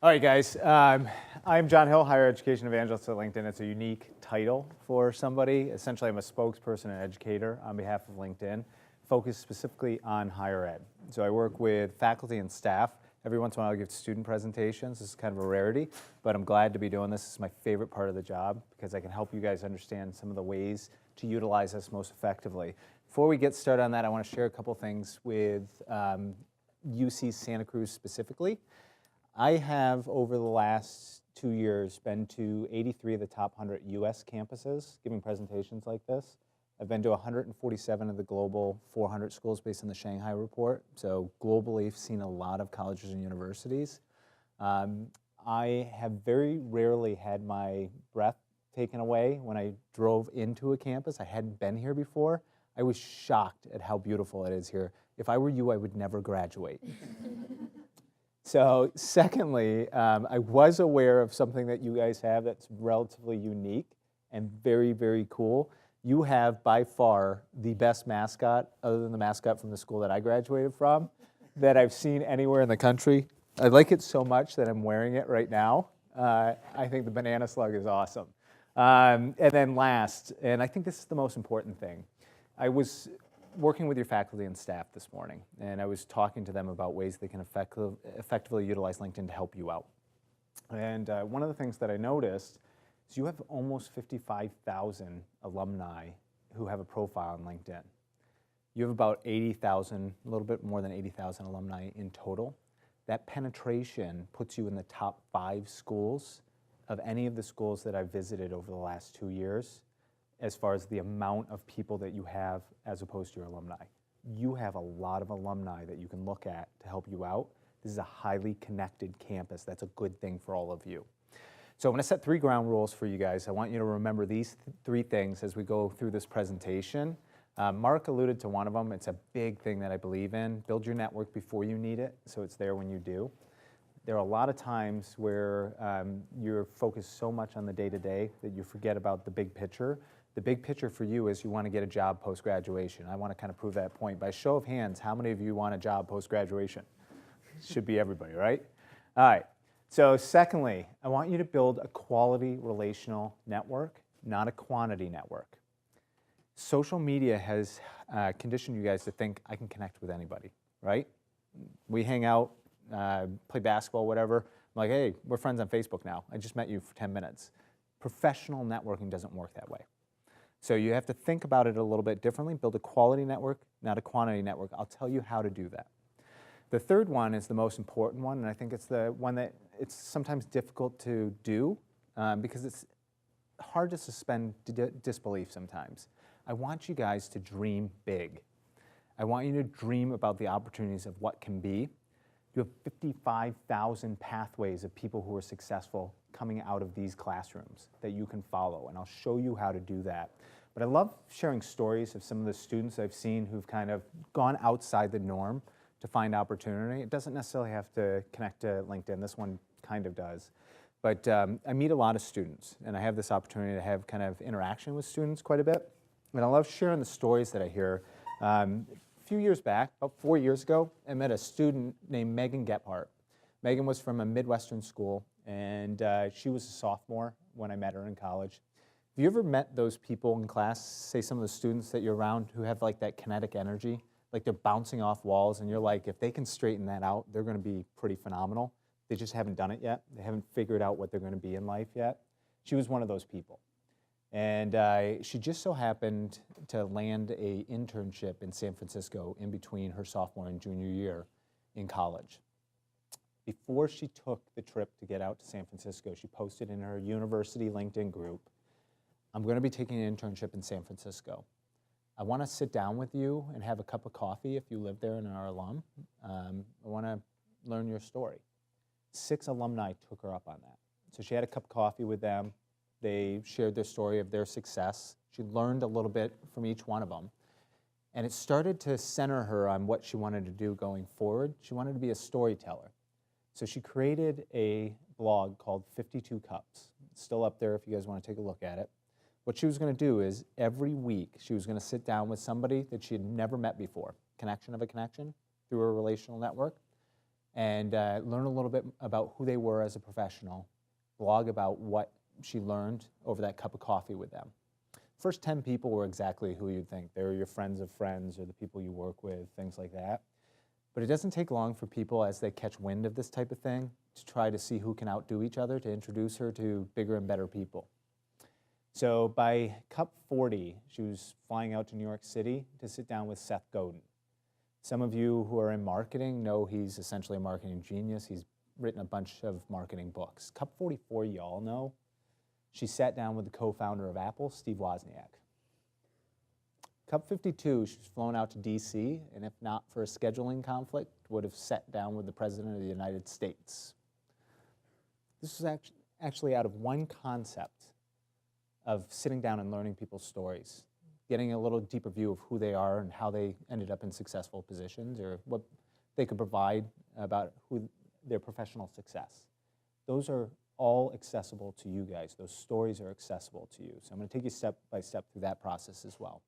All right, guys. I'm John Hill, Higher Education Evangelist at LinkedIn. It's a unique title for somebody. Essentially, I'm a spokesperson and educator on behalf of LinkedIn, focused specifically on higher ed. So I work with faculty and staff. Every once in a while, I give student presentations. This is kind of a rarity, but I'm glad to be doing this. This is my favorite part of the job because I can help you guys understand some of the ways to utilize this most effectively. Before we get started on that, I want to share a couple things with UC Santa Cruz specifically. I have, over the last 2 years, been to 83 of the top 100 US campuses giving presentations like this. I've been to 147 of the global 400 schools based on the Shanghai report. So globally, I've seen a lot of colleges and universities. I have very rarely had my breath taken away when I drove into a campus. I hadn't been here before. I was shocked at how beautiful it is here. If I were you, I would never graduate. So secondly, I was aware of something that you guys have that's relatively unique and very, very cool. You have by far the best mascot, other than the mascot from the school that I graduated from, that I've seen anywhere in the country. I like it so much that I'm wearing it right now. I think the banana slug is awesome. And then last, and I think this is the most important thing, I was working with your faculty and staff this morning, and I was talking to them about ways they can effectively utilize LinkedIn to help you out. And one of the things that I noticed is you have almost 55,000 alumni who have a profile on LinkedIn. You have about 80,000, a little bit more than 80,000 alumni in total. That penetration puts you in the top 5 schools of any of the schools that I've visited over the last 2 years, as far as the amount of people that you have as opposed to your alumni. You have a lot of alumni that you can look at to help you out. This is a highly connected campus. That's a good thing for all of you. So I'm going to set 3 ground rules for you guys. I want you to remember these 3 things as we go through this presentation. Mark alluded to one of them. It's a big thing that I believe in. Build your network before you need it, so it's there when you do. There are a lot of times where you're focused so much on the day-to-day that you forget about the big picture. The big picture for you is you want to get a job post-graduation. I want to kind of prove that point. By show of hands, how many of you want a job post-graduation? Should be everybody, right? All right. So secondly, I want you to build a quality relational network, not a quantity network. Social media has conditioned you guys to think I can connect with anybody, right? We hang out, play basketball, whatever. I'm like, hey, we're friends on Facebook now. I just met you for 10 minutes. Professional networking doesn't work that way. So you have to think about it a little bit differently. Build a quality network, not a quantity network. I'll tell you how to do that. The third one is the most important one, and I think it's the one that it's sometimes difficult to do because it's hard to suspend disbelief sometimes. I want you guys to dream big. I want you to dream about the opportunities of what can be. You have 55,000 pathways of people who are successful coming out of these classrooms that you can follow, and I'll show you how to do that. But I love sharing stories of some of the students I've seen who've kind of gone outside the norm to find opportunity. It doesn't necessarily have to connect to LinkedIn. This one kind of does. But I meet a lot of students, and I have this opportunity to have kind of interaction with students quite a bit. And I love sharing the stories that I hear. A few years back, about 4 years ago, I met a student named Megan Gephardt. Megan was from a Midwestern school, and she was a sophomore when I met her in college. Have you ever met those people in class, say some of the students that you're around who have like that kinetic energy, like they're bouncing off walls, and you're like, if they can straighten that out, they're going to be pretty phenomenal. They just haven't done it yet. They haven't figured out what they're going to be in life yet. She was one of those people. And she just so happened to land an internship in San Francisco in between her sophomore and junior year in college. Before she took the trip to get out to San Francisco, she posted in her university LinkedIn group, I'm going to be taking an internship in San Francisco. I want to sit down with you and have a cup of coffee if you live there and are alum. I want to learn your story. 6 alumni took her up on that. So she had a cup of coffee with them. They shared their story of their success. She learned a little bit from each one of them. And it started to center her on what she wanted to do going forward. She wanted to be a storyteller. So she created a blog called 52 Cups. It's still up there if you guys want to take a look at it. What she was going to do is every week she was going to sit down with somebody that she had never met before, connection of a connection through a relational network, and learn a little bit about who they were as a professional, blog about what she learned over that cup of coffee with them. First 10 people were exactly who you'd think. They were your friends of friends or the people you work with, things like that. But it doesn't take long for people, as they catch wind of this type of thing, to try to see who can outdo each other, to introduce her to bigger and better people. So by Cup 40, she was flying out to New York City to sit down with Seth Godin. Some of you who are in marketing know he's essentially a marketing genius. He's written a bunch of marketing books. Cup 44, you all know. She sat down with the co-founder of Apple, Steve Wozniak. Cup 52, she was flown out to DC, and if not for a scheduling conflict, would have sat down with the President of the United States. This was actually out of one concept of sitting down and learning people's stories, getting a little deeper view of who they are and how they ended up in successful positions, or what they could provide about their professional success. Those are all accessible to you guys. Those stories are accessible to you. So I'm going to take you step by step through that process as well.